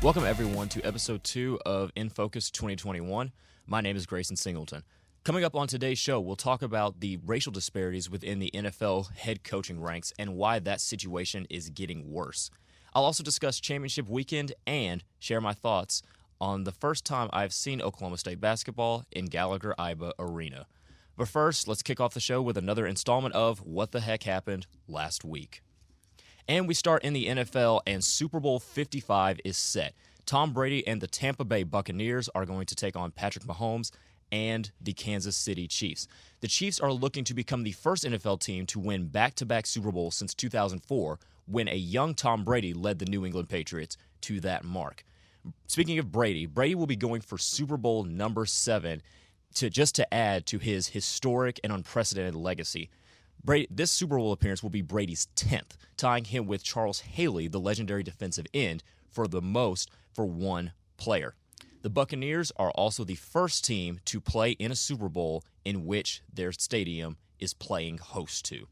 Welcome, everyone, to Episode 2 of In Focus 2021. My name is Grayson Singleton. Coming up on today's show, we'll talk about the racial disparities within the NFL head coaching ranks and why that situation is getting worse. I'll also discuss championship weekend and share my thoughts on the first time I've seen Oklahoma State basketball in Gallagher-Iba Arena. But first, let's kick off the show with another installment of What the Heck Happened Last Week. And we start in the NFL, and Super Bowl 55 is set. Tom Brady and the Tampa Bay Buccaneers are going to take on Patrick Mahomes and the Kansas City Chiefs. The Chiefs are looking to become the first NFL team to win back-to-back Super Bowls since 2004, when a young Tom Brady led the New England Patriots to that mark. Speaking of Brady, Brady will be going for Super Bowl number 7 to add to his historic and unprecedented legacy. This Super Bowl appearance will be Brady's 10th, tying him with Charles Haley, the legendary defensive end, for the most for one player. The Buccaneers are also the first team to play in a Super Bowl in which their stadium is playing host to.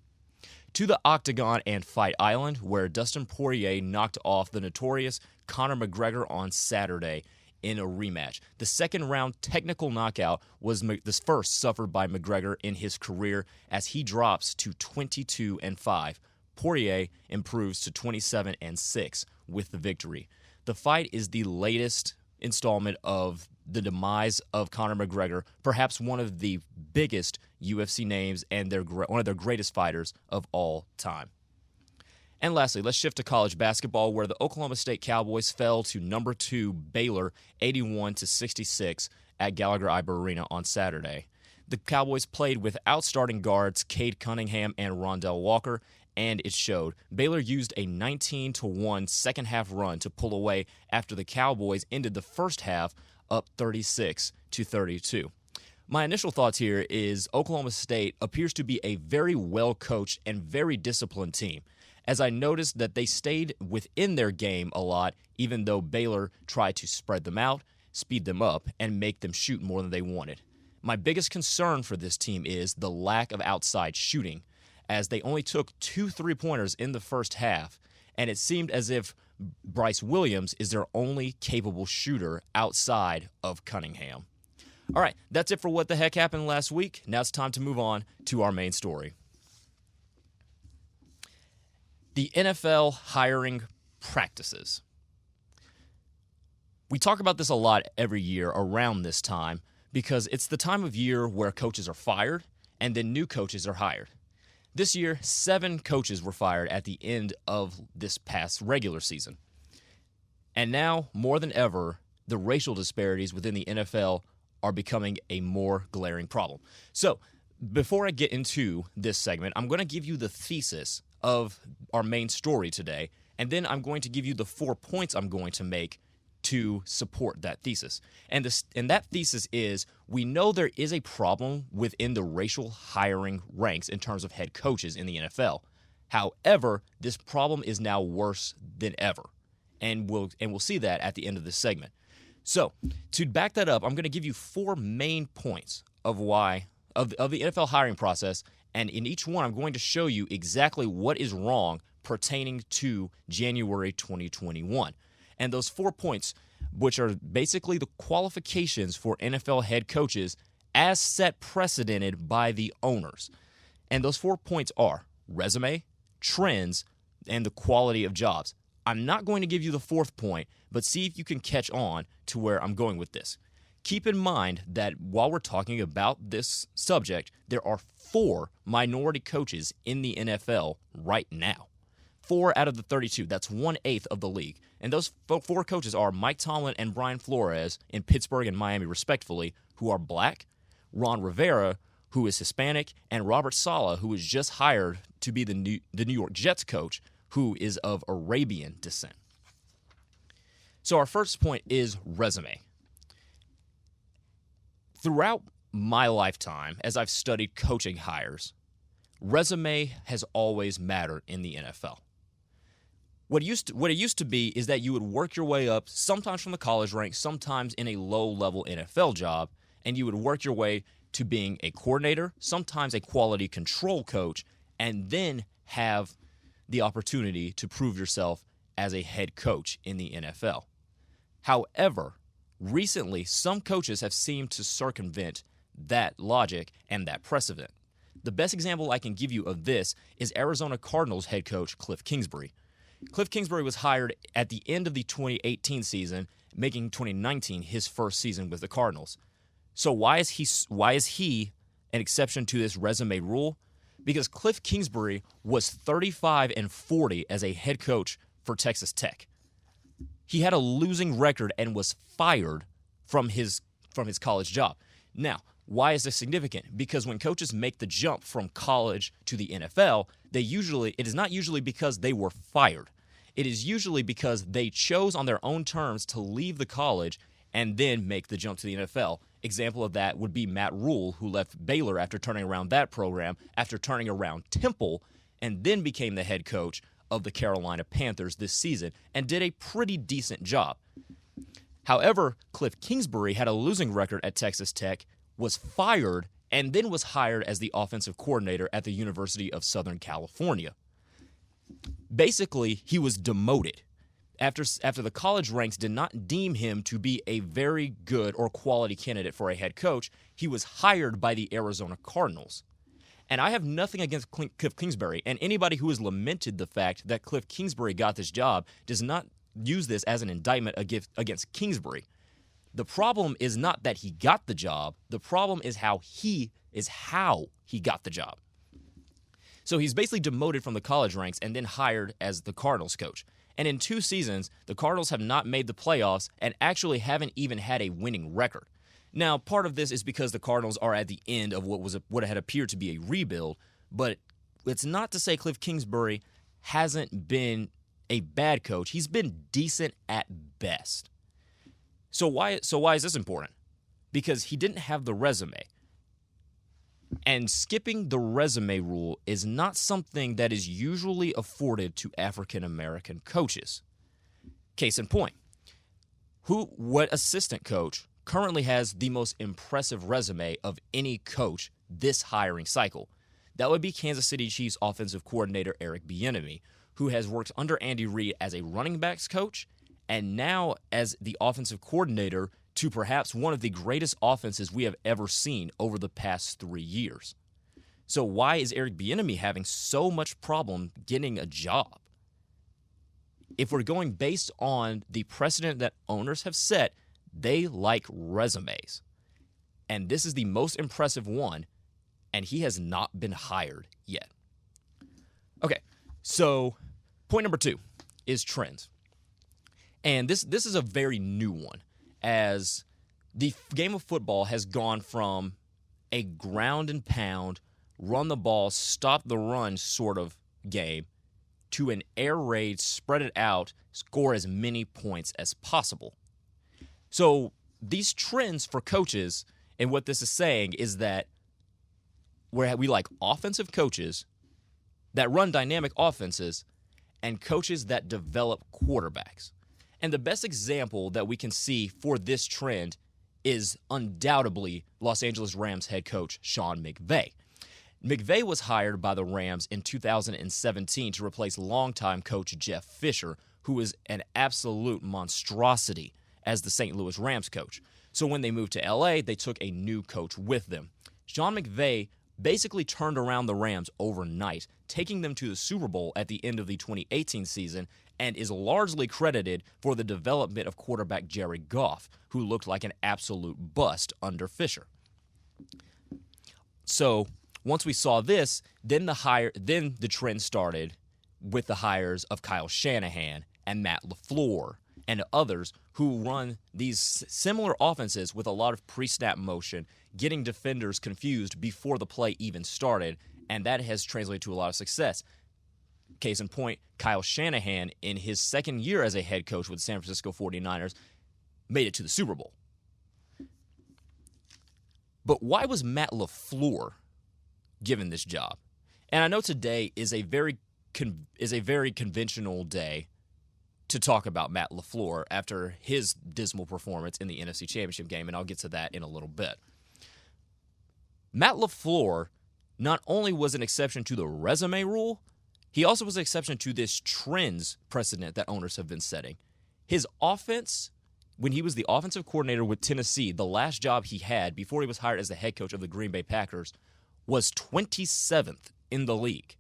To the Octagon and Fight Island, where Dustin Poirier knocked off the notorious Conor McGregor on Saturday in a rematch. The second-round technical knockout was the first suffered by McGregor in his career as he drops to 22-5. Poirier improves to 27-6 with the victory. The fight is the latest installment of the demise of Conor McGregor, perhaps one of the biggest UFC names and one of their greatest fighters of all time. And lastly, let's shift to college basketball, where the Oklahoma State Cowboys fell to number 2 Baylor 81-66 at Gallagher-Iba Arena on Saturday. The Cowboys played without starting guards Cade Cunningham and Rondell Walker, and it showed. Baylor used a 19-1 second-half run to pull away after the Cowboys ended the first half up 36-32. My initial thoughts here is Oklahoma State appears to be a very well-coached and very disciplined team, as I noticed that they stayed within their game a lot, even though Baylor tried to spread them out, speed them up, and make them shoot more than they wanted. My biggest concern for this team is the lack of outside shooting, as they only took 2 3-pointers in the first half, and it seemed as if Bryce Williams is their only capable shooter outside of Cunningham. All right, that's it for What the Heck Happened Last Week. Now it's time to move on to our main story. The NFL hiring practices. We talk about this a lot every year around this time because it's the time of year where coaches are fired and then new coaches are hired. This year, 7 coaches were fired at the end of this past regular season. And now, more than ever, the racial disparities within the NFL are becoming a more glaring problem. So, before I get into this segment, I'm going to give you the thesis of our main story today, and then I'm going to give you the 4 points I'm going to make to support that thesis. And that thesis is, we know there is a problem within the racial hiring ranks in terms of head coaches in the NFL. However, this problem is now worse than ever, and we'll see that at the end of this segment. So, to back that up, I'm going to give you 4 main points of the NFL hiring process. And in each one, I'm going to show you exactly what is wrong pertaining to January 2021. And those 4 points, which are basically the qualifications for NFL head coaches as set precedented by the owners. And those 4 points are resume, trends, and the quality of jobs. I'm not going to give you the 4th point, but see if you can catch on to where I'm going with this. Keep in mind that while we're talking about this subject, there are 4 minority coaches in the NFL right now. 4 out of the 32. That's 1/8 of the league. And those 4 coaches are Mike Tomlin and Brian Flores in Pittsburgh and Miami, respectively, who are black, Ron Rivera, who is Hispanic, and Robert Saleh, who was just hired to be the New York Jets coach, who is of Arabian descent. So our first point is resume. Throughout my lifetime, as I've studied coaching hires, resume has always mattered in the NFL. What it used to be is that you would work your way up, sometimes from the college ranks, sometimes in a low-level NFL job, and you would work your way to being a coordinator, sometimes a quality control coach, and then have the opportunity to prove yourself as a head coach in the NFL. However, recently, some coaches have seemed to circumvent that logic and that precedent. The best example I can give you of this is Arizona Cardinals head coach Cliff Kingsbury. Cliff Kingsbury was hired at the end of the 2018 season, making 2019 his first season with the Cardinals. So why is he an exception to this resume rule? Because Cliff Kingsbury was 35-40 as a head coach for Texas Tech. He had a losing record and was fired from his college job. Now, why is this significant? Because when coaches make the jump from college to the NFL, it is not usually because they were fired. It is usually because they chose on their own terms to leave the college and then make the jump to the NFL. Example of that would be Matt Rule, who left Baylor after turning around that program, after turning around Temple, and then became the head coach of the Carolina Panthers this season and did a pretty decent job. However, Cliff Kingsbury had a losing record at Texas Tech, was fired, and then was hired as the offensive coordinator at the University of Southern California. Basically, he was demoted. After the college ranks did not deem him to be a very good or quality candidate for a head coach, he was hired by the Arizona Cardinals. And I have nothing against Cliff Kingsbury, and anybody who has lamented the fact that Cliff Kingsbury got this job does not use this as an indictment against Kingsbury. The problem is not that he got the job. The problem is how he got the job. So he's basically demoted from the college ranks and then hired as the Cardinals coach. And in 2 seasons, the Cardinals have not made the playoffs and actually haven't even had a winning record. Now, part of this is because the Cardinals are at the end of what had appeared to be a rebuild, but it's not to say Cliff Kingsbury hasn't been a bad coach. He's been decent at best. So why is this important? Because he didn't have the resume. And skipping the resume rule is not something that is usually afforded to African American coaches. Case in point, what assistant coach currently has the most impressive resume of any coach this hiring cycle? That would be Kansas City Chiefs offensive coordinator Eric Bieniemy, who has worked under Andy Reid as a running backs coach and now as the offensive coordinator to perhaps one of the greatest offenses we have ever seen over the past 3 years. So why is Eric Bieniemy having so much problem getting a job? If we're going based on the precedent that owners have set, they like resumes. And this is the most impressive one, and he has not been hired yet. Okay, so point number 2 is trends. And this is a very new one, as the game of football has gone from a ground and pound, run the ball, stop the run sort of game to an air raid, spread it out, score as many points as possible. So these trends for coaches, and what this is saying is that we like offensive coaches that run dynamic offenses and coaches that develop quarterbacks. And the best example that we can see for this trend is undoubtedly Los Angeles Rams head coach Sean McVay. McVay was hired by the Rams in 2017 to replace longtime coach Jeff Fisher, who was an absolute monstrosity as the St. Louis Rams coach. So when they moved to LA, they took a new coach with them. Sean McVay basically turned around the Rams overnight, taking them to the Super Bowl at the end of the 2018 season, and is largely credited for the development of quarterback Jared Goff, who looked like an absolute bust under Fisher. So once we saw this, then the trend started with the hires of Kyle Shanahan and Matt LaFleur and others who run these similar offenses with a lot of pre-snap motion, getting defenders confused before the play even started, and that has translated to a lot of success. Case in point, Kyle Shanahan, in his second year as a head coach with the San Francisco 49ers, made it to the Super Bowl. But why was Matt LaFleur given this job? And I know today is a very conventional day to talk about Matt LaFleur after his dismal performance in the NFC Championship game, and I'll get to that in a little bit. Matt LaFleur not only was an exception to the resume rule, he also was an exception to this trends precedent that owners have been setting. His offense when he was the offensive coordinator with Tennessee, the last job he had before he was hired as the head coach of the Green Bay Packers, was 27th in the league.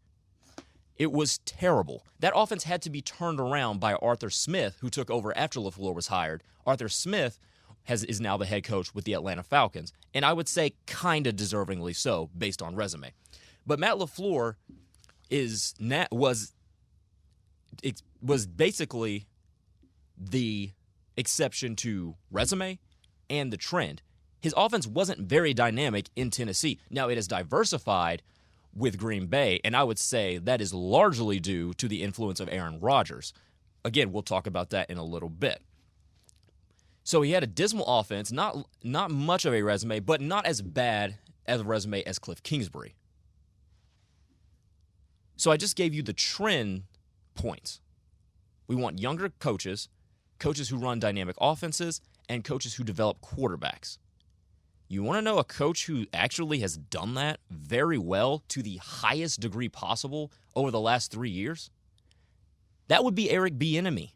It was terrible. That offense had to be turned around by Arthur Smith, who took over after LaFleur was hired. Arthur Smith is now the head coach with the Atlanta Falcons, and I would say kind of deservingly so based on resume. But Matt LaFleur was basically the exception to resume and the trend. His offense wasn't very dynamic in Tennessee. Now, it is diversified with Green Bay, and I would say that is largely due to the influence of Aaron Rodgers. Again, we'll talk about that in a little bit. So he had a dismal offense, not much of a resume, but not as bad as a resume as Cliff Kingsbury. So I just gave you the trend points. We want younger coaches, coaches who run dynamic offenses, and coaches who develop quarterbacks. You want to know a coach who actually has done that very well to the highest degree possible over the last 3 years? That would be Eric Bieniemy.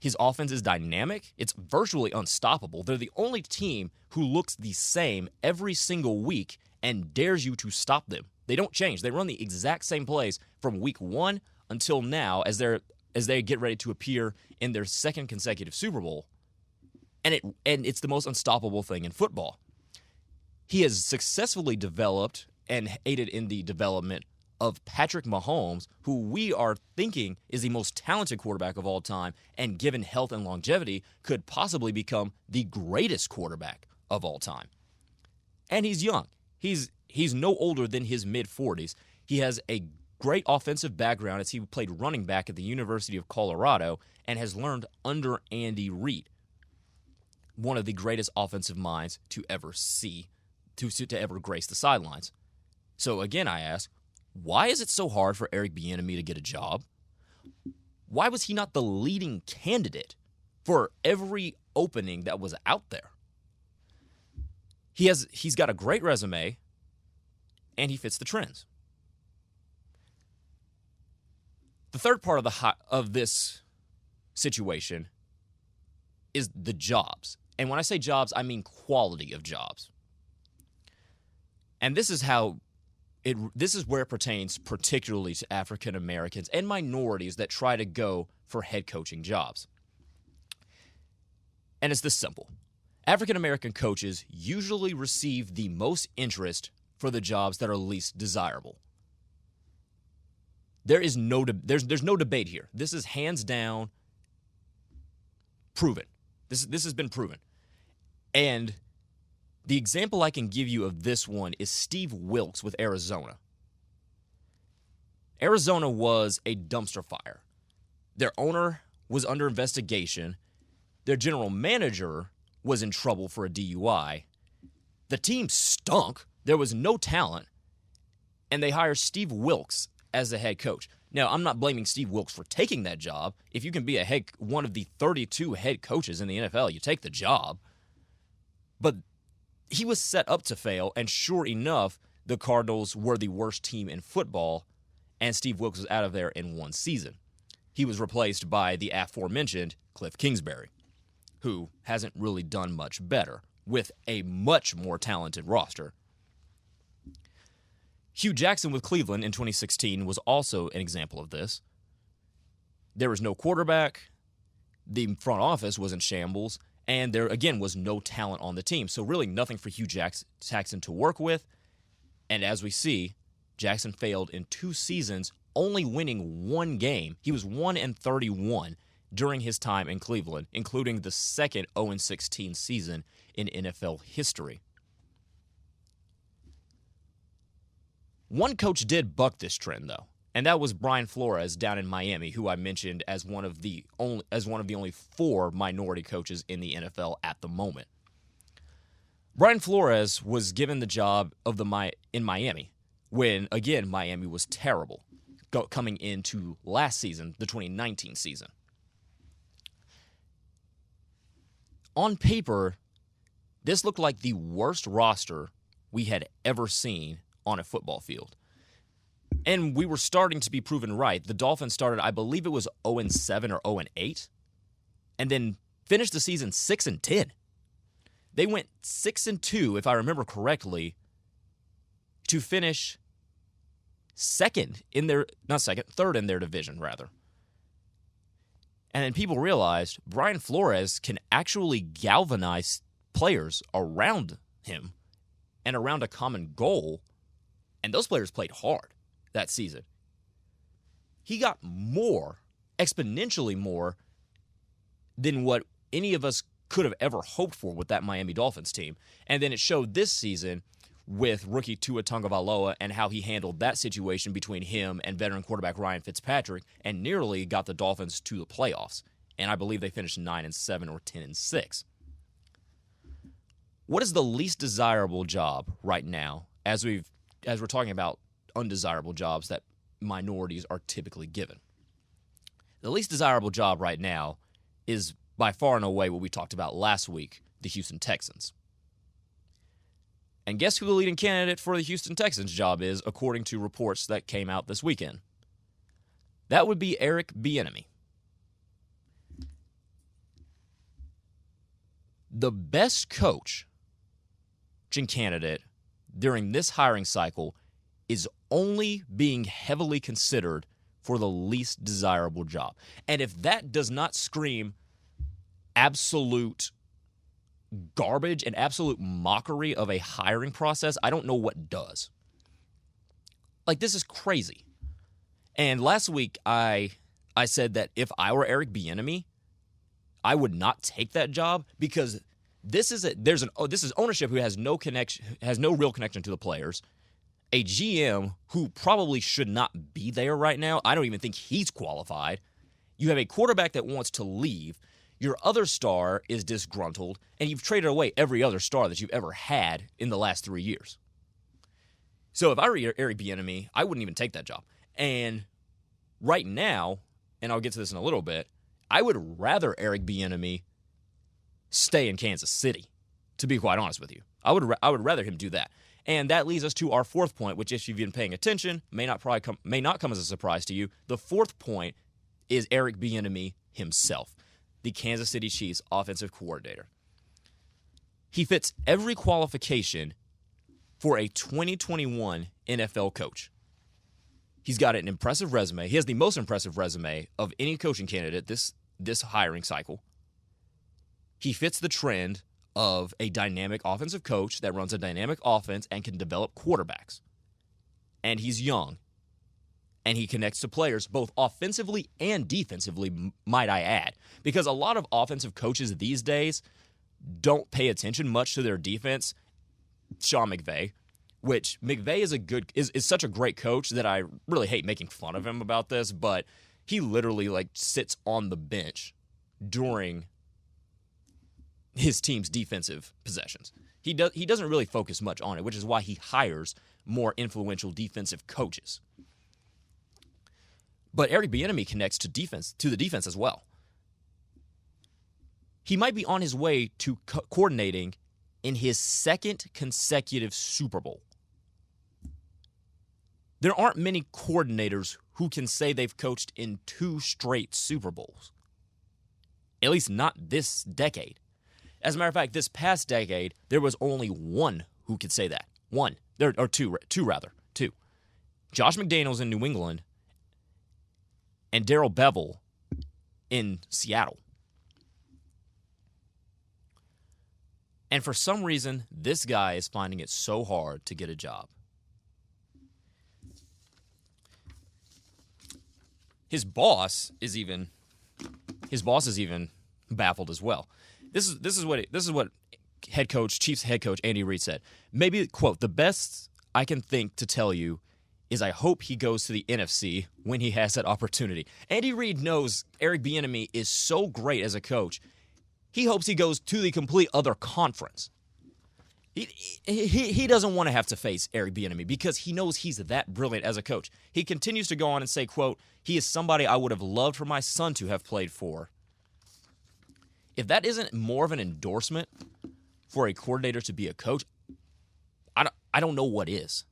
His offense is dynamic. It's virtually unstoppable. They're the only team who looks the same every single week and dares you to stop them. They don't change. They run the exact same plays from week 1 until now as they get ready to appear in their second consecutive Super Bowl. And it's the most unstoppable thing in football. He has successfully developed and aided in the development of Patrick Mahomes, who we are thinking is the most talented quarterback of all time, and given health and longevity, could possibly become the greatest quarterback of all time. And he's young. He's no older than his mid-40s. He has a great offensive background as he played running back at the University of Colorado and has learned under Andy Reid, one of the greatest offensive minds to ever to ever grace the sidelines. So again, I ask, why is it so hard for Eric Bieniemy to get a job? Why was he not the leading candidate for every opening that was out there? He's got a great resume, and he fits the trends. The third part of this situation is the jobs. And when I say jobs, I mean quality of jobs. And this is where it pertains particularly to African Americans and minorities that try to go for head coaching jobs. And it's this simple. African American coaches usually receive the most interest for the jobs that are least desirable. There's no debate here. This is hands down proven. This has been proven. And the example I can give you of this one is Steve Wilks with Arizona. Arizona was a dumpster fire. Their owner was under investigation. Their general manager was in trouble for a DUI. The team stunk. There was no talent. And they hired Steve Wilks as the head coach. Now, I'm not blaming Steve Wilks for taking that job. If you can be one of the 32 head coaches in the NFL, you take the job. But he was set up to fail, and sure enough, the Cardinals were the worst team in football, and Steve Wilks was out of there in one season. He was replaced by the aforementioned Cliff Kingsbury, who hasn't really done much better, with a much more talented roster. Hugh Jackson with Cleveland in 2016 was also an example of this. There was no quarterback, the front office was in shambles, and there, again, was no talent on the team. So really nothing for Hugh Jackson to work with. And as we see, Jackson failed in 2 seasons, only winning 1 game. He was 1-31 during his time in Cleveland, including the second 0-16 season in NFL history. One coach did buck this trend, though, and that was Brian Flores down in Miami, who I mentioned as one of the only 4 minority coaches in the NFL at the moment. Brian Flores was given the job in Miami when, again, Miami was terrible coming into last season, the 2019 season. On paper, this looked like the worst roster we had ever seen on a football field. And we were starting to be proven right. The Dolphins started, I believe it was 0-7 or 0-8, and then finished the season 6-10. They went 6-2, if I remember correctly, to finish third in their division, rather. And then people realized Brian Flores can actually galvanize players around him and around a common goal, and those players played hard that season. He got exponentially more than what any of us could have ever hoped for with that Miami Dolphins team. And then it showed this season with rookie Tua Tagovailoa and how he handled that situation between him and veteran quarterback Ryan Fitzpatrick and nearly got the Dolphins to the playoffs. And I believe they finished 9-7 or 10-6. What is the least desirable job right now as we're talking about undesirable jobs that minorities are typically given? The least desirable job right now is by far and away what we talked about last week, the Houston Texans. And guess who the leading candidate for the Houston Texans job is, according to reports that came out this weekend? That would be Eric Bieniemy. The best coaching candidate during this hiring cycle is only being heavily considered for the least desirable job. And if that does not scream absolute garbage and absolute mockery of a hiring process, I don't know what does. Like, this is crazy. And last week I said that if I were Eric Bieniemy, I would not take that job because this is ownership who has no real connection to the players. A GM who probably should not be there right now. I don't even think he's qualified. You have a quarterback that wants to leave. Your other star is disgruntled, and you've traded away every other star that you've ever had in the last 3 years. So if I were Eric Bieniemy, I wouldn't even take that job. And right now, and I'll get to this in a little bit, I would rather Eric Bieniemy stay in Kansas City, to be quite honest with you. I would rather him do that. And that leads us to our fourth point, which, if you've been paying attention, may not come as a surprise to you. The fourth point is Eric Bieniemy himself, the Kansas City Chiefs offensive coordinator. He fits every qualification for a 2021 NFL coach. He's got an impressive resume. He has the most impressive resume of any coaching candidate this hiring cycle. He fits the trend of a dynamic offensive coach that runs a dynamic offense and can develop quarterbacks. And he's young. And he connects to players both offensively and defensively, might I add. Because a lot of offensive coaches these days don't pay attention much to their defense. Sean McVay, which McVay is such a great coach that I really hate making fun of him about this, but he literally sits on the bench during his team's defensive possessions. He doesn't really focus much on it, which is why he hires more influential defensive coaches. But Eric Bieniemy connects to the defense as well. He might be on his way to coordinating in his second consecutive Super Bowl. There aren't many coordinators who can say they've coached in 2 straight Super Bowls. At least not this decade. As a matter of fact, this past decade, there was only one who could say that. One. Or two. Josh McDaniels in New England and Darrell Bevell in Seattle. And for some reason, this guy is finding it so hard to get a job. His boss is even baffled as well. This is what Chiefs head coach Andy Reid said. Maybe, quote, the best I can think to tell you is I hope he goes to the NFC when he has that opportunity. Andy Reid knows Eric Bieniemy is so great as a coach. He hopes he goes to the complete other conference. He doesn't want to have to face Eric Bieniemy because he knows he's that brilliant as a coach. He continues to go on and say, quote, he is somebody I would have loved for my son to have played for. If that isn't more of an endorsement for a coordinator to be a coach, I don't know what is.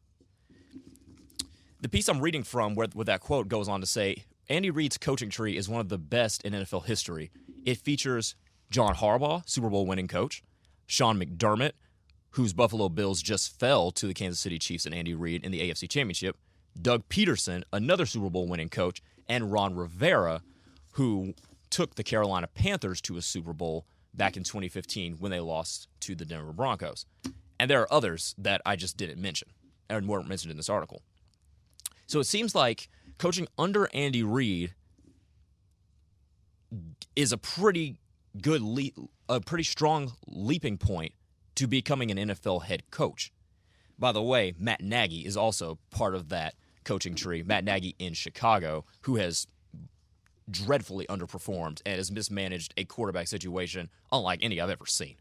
The piece I'm reading from where that quote goes on to say, Andy Reid's coaching tree is one of the best in NFL history. It features John Harbaugh, Super Bowl winning coach. Sean McDermott, whose Buffalo Bills just fell to the Kansas City Chiefs and Andy Reid in the AFC Championship. Doug Peterson, another Super Bowl winning coach. And Ron Rivera, who took the Carolina Panthers to a Super Bowl back in 2015 when they lost to the Denver Broncos. And there are others that I just didn't mention and weren't mentioned in this article. So it seems like coaching under Andy Reid is a pretty good a pretty strong leaping point to becoming an NFL head coach. By the way, Matt Nagy is also part of that coaching tree. Matt Nagy in Chicago, who has dreadfully underperformed and has mismanaged a quarterback situation unlike any I've ever seen.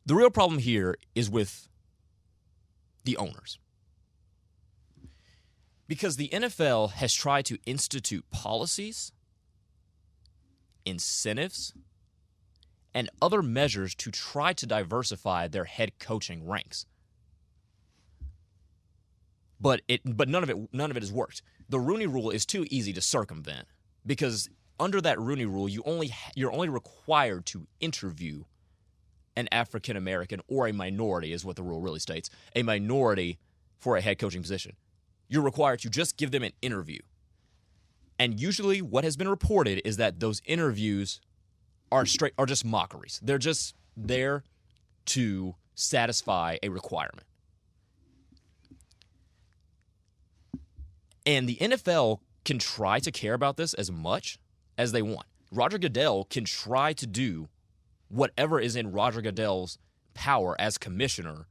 The real problem here is with the owners. Because the NFL has tried to institute policies, incentives, and other measures to try to diversify their head coaching ranks. But none of it has worked. The Rooney Rule is too easy to circumvent because under that Rooney Rule, you're only required to interview an African American or a minority, is what the rule really states, a minority for a head coaching position. You're required to just give them an interview. And usually what has been reported is that those interviews are just mockeries. They're just there to satisfy a requirement. And the NFL can try to care about this as much as they want. Roger Goodell can try to do whatever is in Roger Goodell's power as commissioner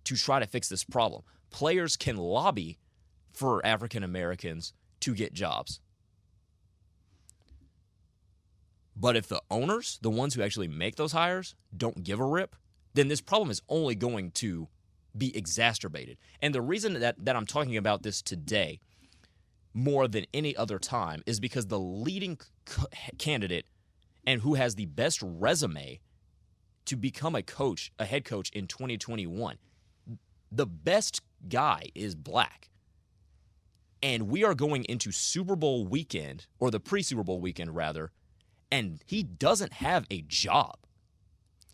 to try to fix this problem. Players can lobby for African Americans to get jobs. But if the owners, the ones who actually make those hires, don't give a rip, then this problem is only going to be exacerbated. And the reason that I'm talking about this today more than any other time is because the leading candidate and who has the best resume to become a head coach in 2021, the best guy is black. And we are going into Super Bowl weekend, or the pre-Super Bowl weekend rather, and he doesn't have a job.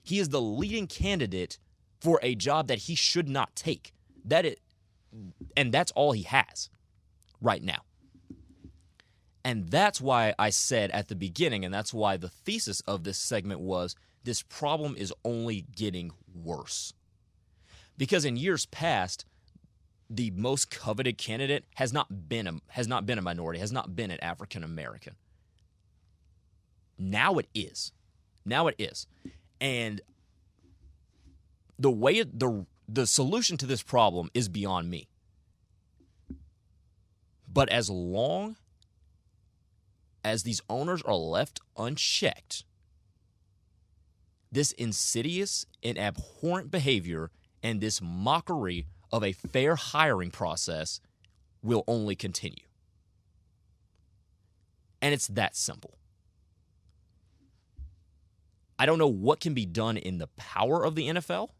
He is the leading candidate for a job that he should not take. And that's all he has right now. And that's why I said at the beginning, and that's why the thesis of this segment was, this problem is only getting worse. Because in years past, the most coveted candidate has not been a minority, has not been an African American. Now it is. And the way the solution to this problem is beyond me. But as long as these owners are left unchecked, this insidious and abhorrent behavior and this mockery of a fair hiring process will only continue. And it's that simple. I don't know what can be done in the power of the NFL.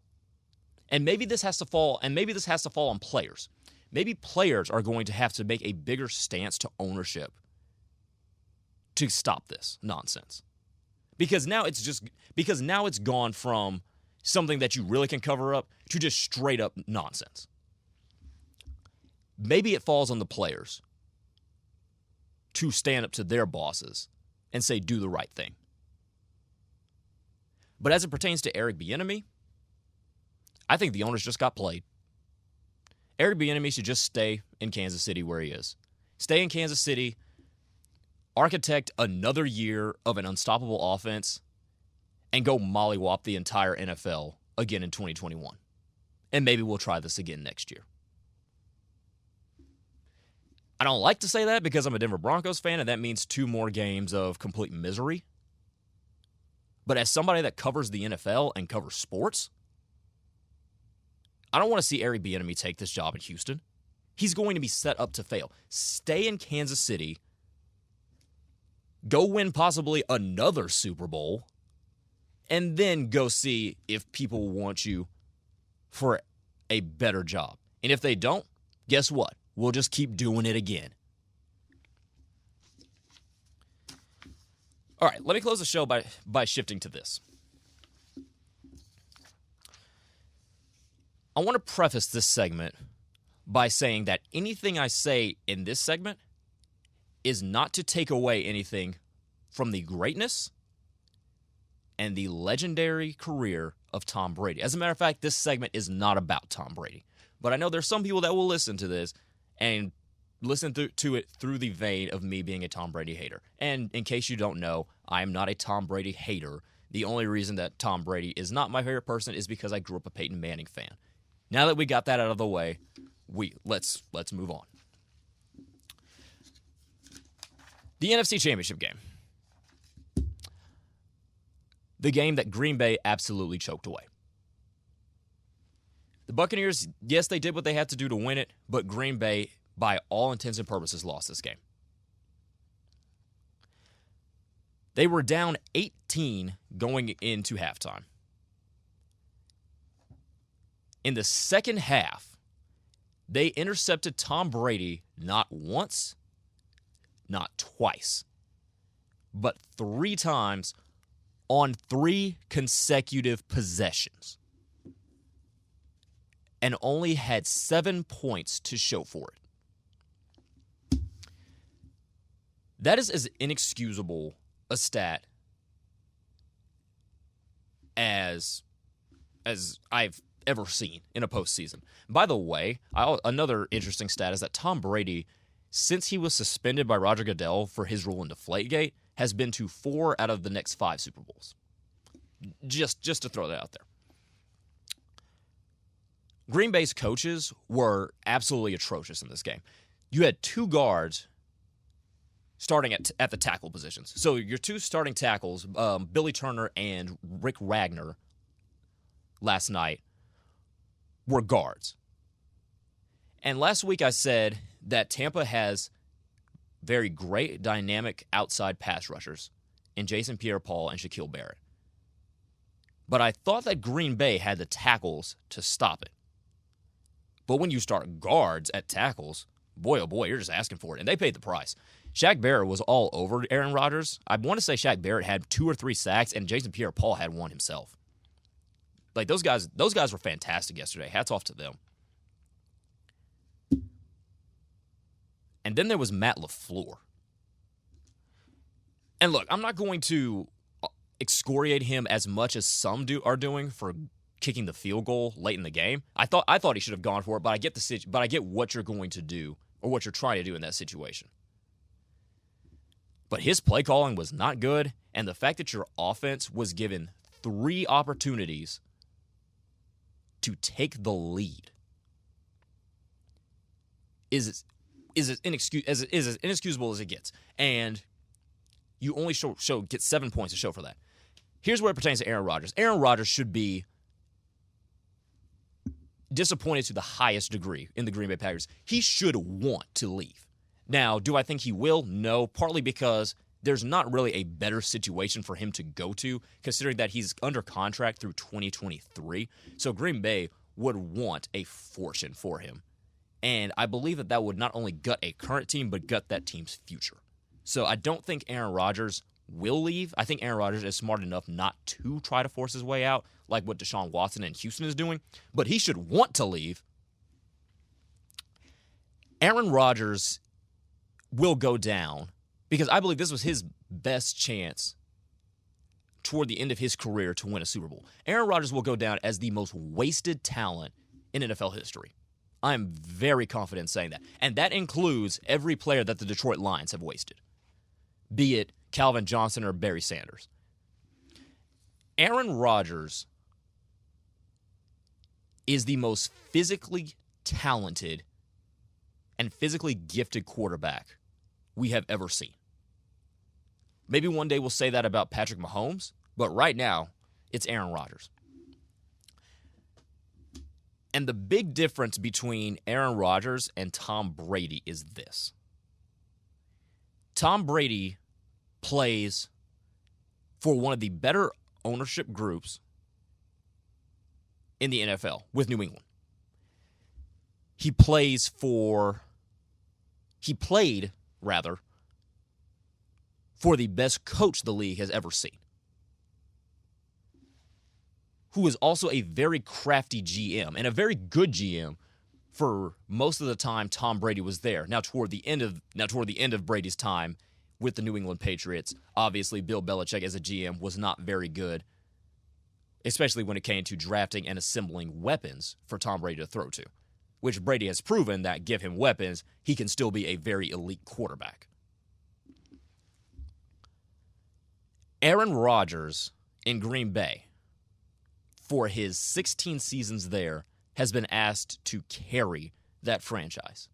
And maybe this has to fall on players. Maybe players are going to have to make a bigger stance to ownership to stop this nonsense. Because now it's gone from something that you really can cover up to just straight up nonsense. Maybe it falls on the players to stand up to their bosses and say, do the right thing. But as it pertains to Eric Bieniemy, I think the owners just got played. Eric Bieniemy should just stay in Kansas City where he is. Stay in Kansas City, architect another year of an unstoppable offense, and go mollywop the entire NFL again in 2021. And maybe we'll try this again next year. I don't like to say that because I'm a Denver Broncos fan, and that means 2 more games of complete misery. But as somebody that covers the NFL and covers sports, I don't want to see Eric Bieniemy take this job in Houston. He's going to be set up to fail. Stay in Kansas City, go win possibly another Super Bowl, and then go see if people want you for a better job. And if they don't, guess what? we'll just keep doing it again. All right, let me close the show by shifting to this. I want to preface this segment by saying that anything I say in this segment is not to take away anything from the greatness and the legendary career of Tom Brady. As a matter of fact, this segment is not about Tom Brady. But I know there's some people that will listen to this and listen to it through the vein of me being a Tom Brady hater. And in case you don't know, I am not a Tom Brady hater. The only reason that Tom Brady is not my favorite person is because I grew up a Peyton Manning fan. Now that we got that out of the way, let's move on. The NFC Championship game. The game that Green Bay absolutely choked away. The Buccaneers, yes, they did what they had to do to win it, but Green Bay, by all intents and purposes, lost this game. They were down 18 going into halftime. In the second half, they intercepted Tom Brady not once, not twice, but 3 times on 3 consecutive possessions, and only had 7 points to show for it. That is as inexcusable a stat as I've ever seen in a postseason. By the way, another interesting stat is that Tom Brady, since he was suspended by Roger Goodell for his role in Deflategate, has been to 4 out of the next 5 Super Bowls. Just to throw that out there. Green Bay's coaches were absolutely atrocious in this game. You had 2 guards starting at the tackle positions. So your 2 starting tackles, Billy Turner and Rick Wagner, last night, were guards. And last week I said that Tampa has very great dynamic outside pass rushers in Jason Pierre-Paul and Shaquille Barrett. But I thought that Green Bay had the tackles to stop it. But when you start guards at tackles, boy, oh boy, you're just asking for it. And they paid the price. Shaq Barrett was all over Aaron Rodgers. I want to say Shaq Barrett had 2 or 3 sacks, and Jason Pierre-Paul had 1 himself. Like, those guys were fantastic yesterday. Hats off to them. And then there was Matt LaFleur. And look, I'm not going to excoriate him as much as some are doing for kicking the field goal late in the game. I thought he should have gone for it, but I get what you're going to do or what you're trying to do in that situation. But his play calling was not good, and the fact that your offense was given 3 opportunities to take the lead is as inexcusable as it gets. And you only get 7 points to show for that. Here's where it pertains to Aaron Rodgers. Aaron Rodgers should be disappointed to the highest degree in the Green Bay Packers. He should want to leave. Now, do I think he will? No, partly because there's not really a better situation for him to go to, considering that he's under contract through 2023. So Green Bay would want a fortune for him. And I believe that would not only gut a current team, but gut that team's future. So I don't think Aaron Rodgers will leave. I think Aaron Rodgers is smart enough not to try to force his way out, like what Deshaun Watson in Houston is doing. But he should want to leave. Aaron Rodgers will go down because I believe this was his best chance toward the end of his career to win a Super Bowl. Aaron Rodgers will go down as the most wasted talent in NFL history. I'm very confident in saying that. And that includes every player that the Detroit Lions have wasted, be it Calvin Johnson or Barry Sanders. Aaron Rodgers is the most physically talented and physically gifted quarterback we have ever seen. Maybe one day we'll say that about Patrick Mahomes, but right now, it's Aaron Rodgers. And the big difference between Aaron Rodgers and Tom Brady is this. Tom Brady plays for one of the better ownership groups in the NFL with New England. He plays for He played, rather, for the best coach the league has ever seen, who is also a very crafty GM and a very good GM for most of the time Tom Brady was there. Now toward the end of Brady's time with the New England Patriots, obviously Bill Belichick as a GM was not very good, especially when it came to drafting and assembling weapons for Tom Brady to throw to, which Brady has proven that give him weapons, he can still be a very elite quarterback. Aaron Rodgers in Green Bay, for his 16 seasons there, has been asked to carry that franchise.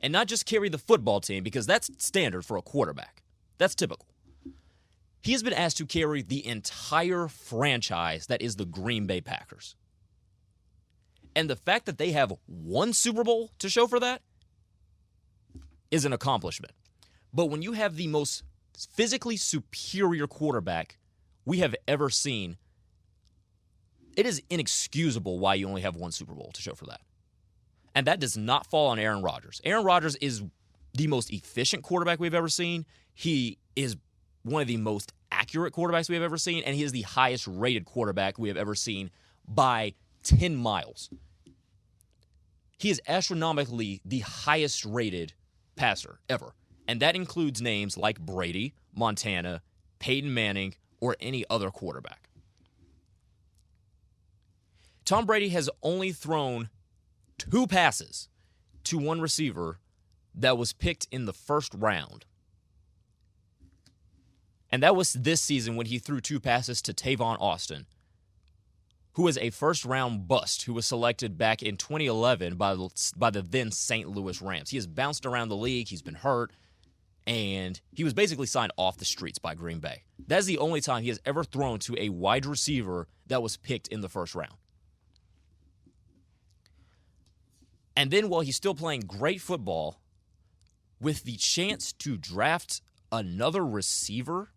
And not just carry the football team, because that's standard for a quarterback. That's typical. He has been asked to carry the entire franchise that is the Green Bay Packers. And the fact that they have one Super Bowl to show for that is an accomplishment. But when you have the most physically superior quarterback we have ever seen, it is inexcusable why you only have one Super Bowl to show for that. And that does not fall on Aaron Rodgers. Aaron Rodgers is the most efficient quarterback we've ever seen. He is one of the most accurate quarterbacks we have ever seen, and he is the highest rated quarterback we have ever seen by 10 miles. He is astronomically the highest rated passer ever. And that includes names like Brady, Montana, Peyton Manning, or any other quarterback. Tom Brady has only thrown 2 passes to one receiver that was picked in the first round. And that was this season when he threw 2 passes to Tavon Austin, who was a first-round bust who was selected back in 2011 by the then St. Louis Rams. He has bounced around the league. He's been hurt. And he was basically signed off the streets by Green Bay. That's the only time he has ever thrown to a wide receiver that was picked in the first round. And then while he's still playing great football, with the chance to draft another receiver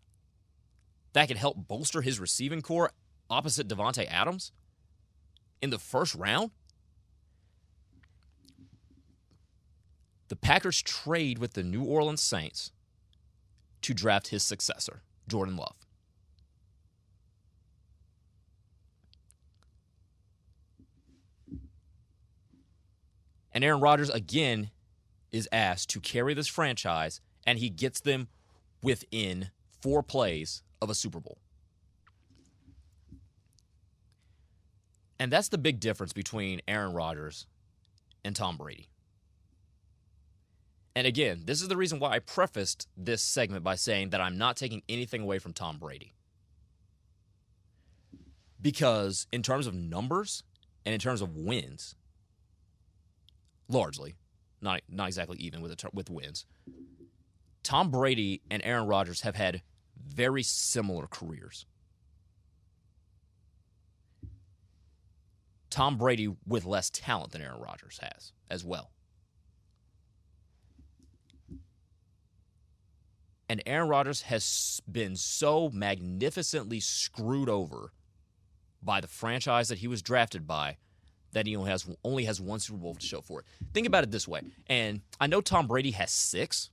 that could help bolster his receiving core opposite Devontae Adams in the first round, the Packers trade with the New Orleans Saints to draft his successor, Jordan Love. And Aaron Rodgers, again, is asked to carry this franchise, and he gets them within 4 plays of a Super Bowl. And that's the big difference between Aaron Rodgers and Tom Brady. And again, this is the reason why I prefaced this segment by saying that I'm not taking anything away from Tom Brady. Because in terms of numbers and in terms of wins, largely, not exactly even with wins, Tom Brady and Aaron Rodgers have had very similar careers. Tom Brady with less talent than Aaron Rodgers has as well. And Aaron Rodgers has been so magnificently screwed over by the franchise that he was drafted by that he only has 1 Super Bowl to show for it. Think about it this way. And I know Tom Brady has 6.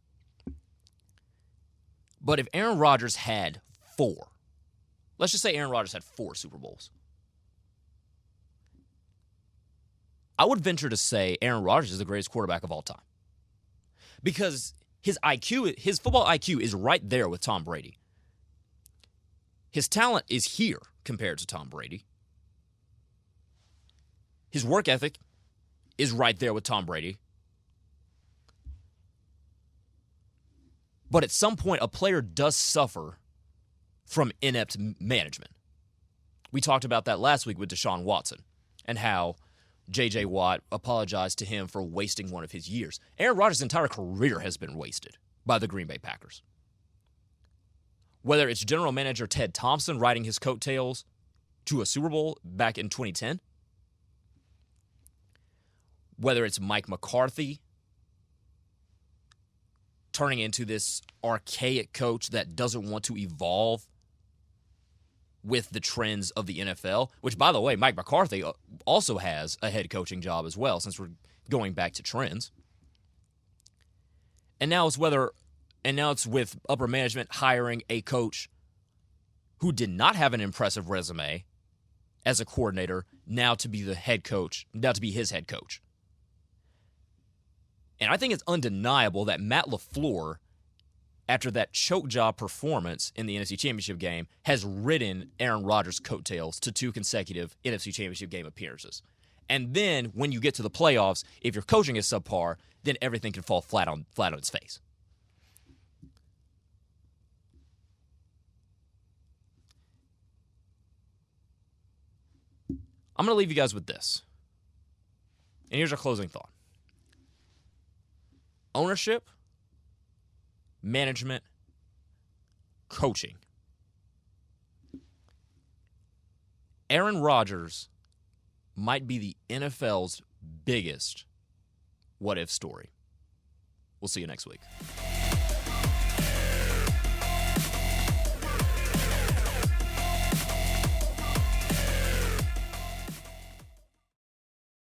But if Aaron Rodgers had 4, let's just say Aaron Rodgers had 4 Super Bowls, I would venture to say Aaron Rodgers is the greatest quarterback of all time. Because his football IQ is right there with Tom Brady. His talent is here compared to Tom Brady. His work ethic is right there with Tom Brady. But at some point, a player does suffer from inept management. We talked about that last week with Deshaun Watson and how J.J. Watt apologized to him for wasting one of his years. Aaron Rodgers' entire career has been wasted by the Green Bay Packers. Whether it's general manager Ted Thompson riding his coattails to a Super Bowl back in 2010, whether it's Mike McCarthy turning into this archaic coach that doesn't want to evolve with the trends of the NFL, which, by the way, Mike McCarthy also has a head coaching job as well, since we're going back to trends. And now it's with upper management hiring a coach who did not have an impressive resume as a coordinator, now to be his head coach. And I think it's undeniable that Matt LaFleur, after that choke job performance in the NFC Championship game, has ridden Aaron Rodgers' coattails to 2 consecutive NFC Championship game appearances. And then when you get to the playoffs, if your coaching is subpar, then everything can fall flat on its face. I'm going to leave you guys with this. And here's our closing thought. Ownership, management, coaching. Aaron Rodgers might be the NFL's biggest what-if story. We'll see you next week.